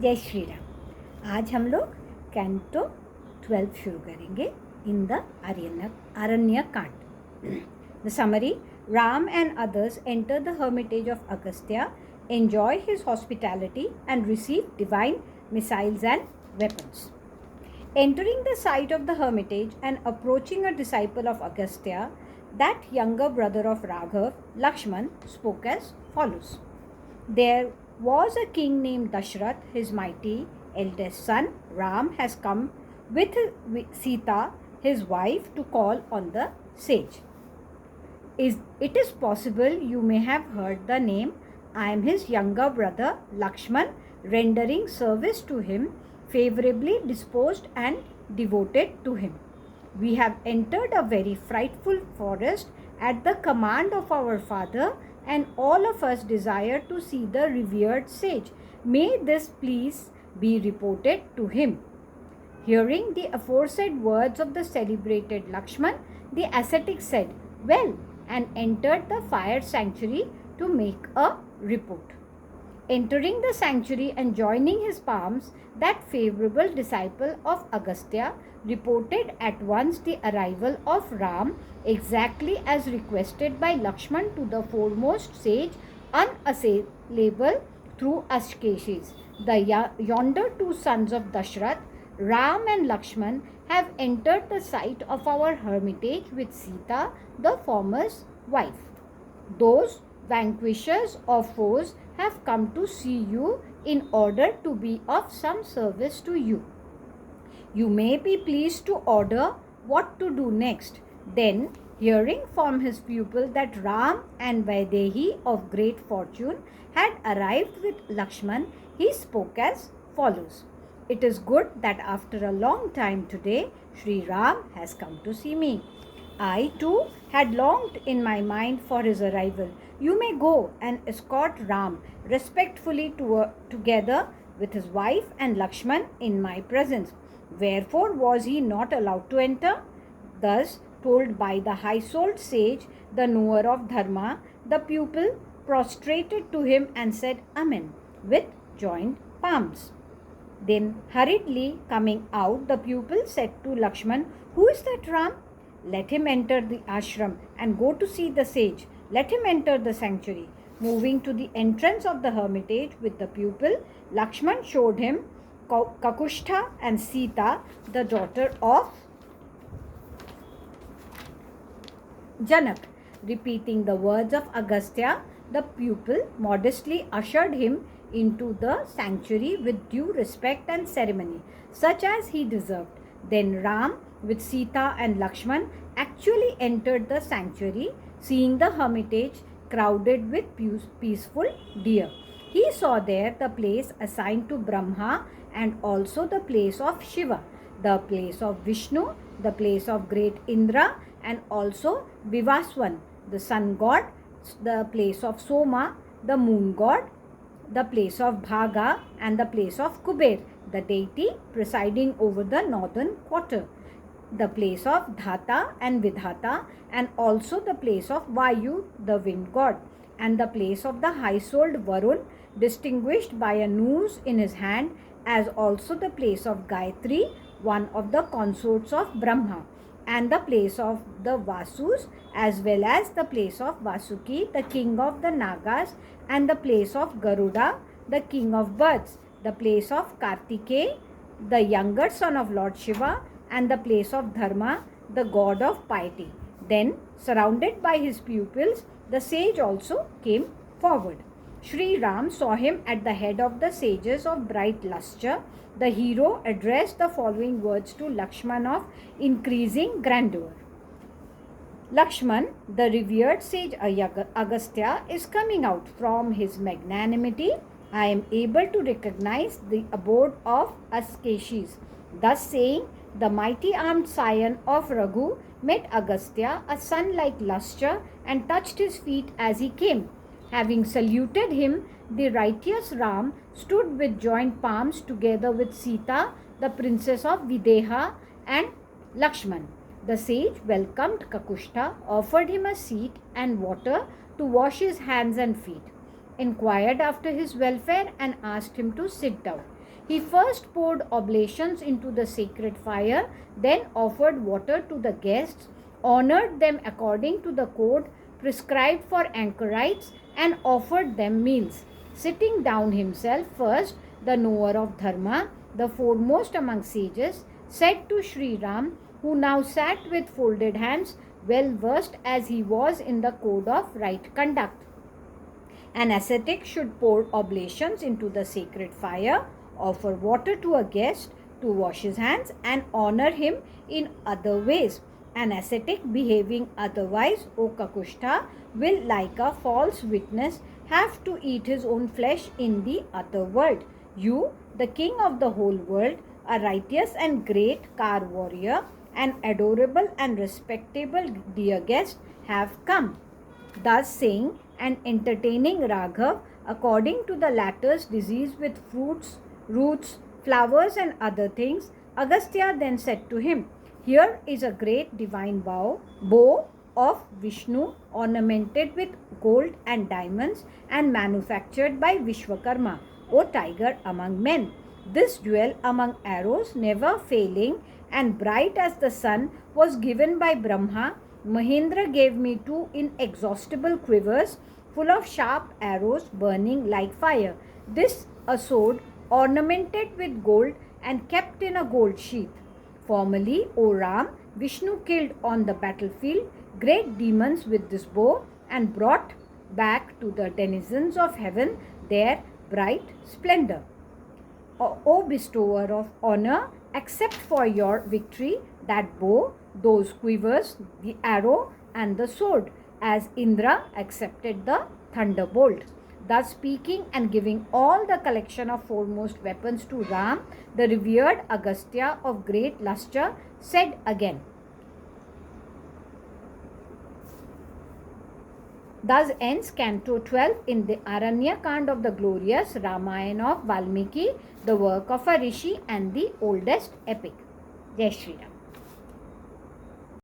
जय श्री राम। आज हम लोग कैंटो 12 शुरू करेंगे in the Aranyakanda. The summary: Ram and others enter the hermitage of Agastya, enjoy his hospitality and receive divine missiles and weapons. Entering the site of the hermitage and approaching a disciple of Agastya, that younger brother of Raghav, Lakshman, spoke as follows. There was a king named Dashrath. His mighty eldest son Ram has come with Sita, his wife, to call on the sage. It is possible you may have heard the name. I am his younger brother Lakshman, rendering service to him, favorably disposed and devoted to him. We have entered a very frightful forest at the command of our father, and all of us desire to see the revered sage. May this please be reported to him. Hearing the aforesaid words of the celebrated Lakshman, the ascetic said, "Well," and entered the fire sanctuary to make a report. Entering the sanctuary and joining his palms, that favorable disciple of Agastya reported at once the arrival of Ram, exactly as requested by Lakshman, to the foremost sage, unassailable through Ashkeshis. The yonder two sons of Dashrath, Ram and Lakshman, have entered the site of our hermitage with Sita, the former's wife. Those vanquishers of foes have come to see you in order to be of some service to you. You may be pleased to order what to do next." Then, hearing from his pupil that Ram and Vaidehi of great fortune had arrived with Lakshman, he spoke as follows. "It is good that after a long time today, Sri Ram has come to see me. I too had longed in my mind for his arrival. You may go and escort Ram respectfully together with his wife and Lakshman in my presence." Wherefore was he not allowed to enter? Thus told by the high-souled sage, the knower of dharma, the pupil prostrated to him and said Amen with joined palms. Then hurriedly coming out, the pupil said to Lakshman, "Who is that Ram? Let him enter the ashram and go to see the sage. Let him enter the sanctuary." Moving to the entrance of the hermitage with the pupil, Lakshman showed him Kakushtha and Sita, the daughter of Janak. Repeating the words of Agastya, the pupil modestly ushered him into the sanctuary with due respect and ceremony, such as he deserved. Then Ram, with Sita and Lakshman, actually entered the sanctuary, seeing the hermitage crowded with peaceful deer. He saw there the place assigned to Brahma, and also the place of Shiva, the place of Vishnu, the place of great Indra, and also Vivaswan, the sun god, the place of Soma, the moon god, the place of Bhaga, and the place of Kuber, the deity presiding over the northern quarter, the place of Dhata and Vidhata, and also the place of Vayu, the wind god, and the place of the high-souled Varun, distinguished by a noose in his hand, as also the place of Gayatri, one of the consorts of Brahma, and the place of the Vasus, as well as the place of Vasuki, the king of the Nagas, and the place of Garuda, the king of birds, the place of Kartikeya, the younger son of Lord Shiva, and the place of Dharma, the god of piety. Then, surrounded by his pupils, the sage also came forward. Sri Ram saw him at the head of the sages of bright lustre. The hero addressed the following words to Lakshman of increasing grandeur. "Lakshman, the revered sage Agastya is coming out. From his magnanimity, I am able to recognize the abode of Ashkeshis." Thus saying, the mighty armed scion of Raghu met Agastya, a sun like lustre, and touched his feet as he came. Having saluted him, the righteous Ram stood with joined palms together with Sita, the princess of Videha, and Lakshman. The sage welcomed Kakushtha, offered him a seat and water to wash his hands and feet, inquired after his welfare, and asked him to sit down. He first poured oblations into the sacred fire, then offered water to the guests, honored them according to the code prescribed for anchorites, and offered them meals. Sitting down himself first, the knower of Dharma, the foremost among sages, said to Sri Ram, who now sat with folded hands, well versed as he was in the code of right conduct. An ascetic should pour oblations into the sacred fire, offer water to a guest to wash his hands, and honor him in other ways. An ascetic behaving otherwise, O Kakushta, will, like a false witness, have to eat his own flesh in the other world. You, the king of the whole world, a righteous and great car warrior, an adorable and respectable dear guest, have come. Thus saying and entertaining Raghav according to the latter's disease with fruits, roots, flowers, and other things, Agastya then said to him, "Here is a great divine bow of Vishnu, ornamented with gold and diamonds and manufactured by Vishwakarma, O tiger among men. This jewel among arrows, never failing and bright as the sun, was given by Brahma. Mahendra gave me two inexhaustible quivers full of sharp arrows burning like fire. This a sword ornamented with gold and kept in a gold sheath. Formerly, O Ram, Vishnu killed on the battlefield great demons with this bow and brought back to the denizens of heaven their bright splendor. O bestower of honor, accept for your victory that bow, those quivers, the arrow, and the sword, as Indra accepted the thunderbolt." Thus speaking and giving all the collection of foremost weapons to Ram, the revered Agastya of great lustre said again. Thus ends Canto 12 in the Aranyakand of the glorious Ramayan of Valmiki, the work of a rishi and the oldest epic. Jai Shri Ram.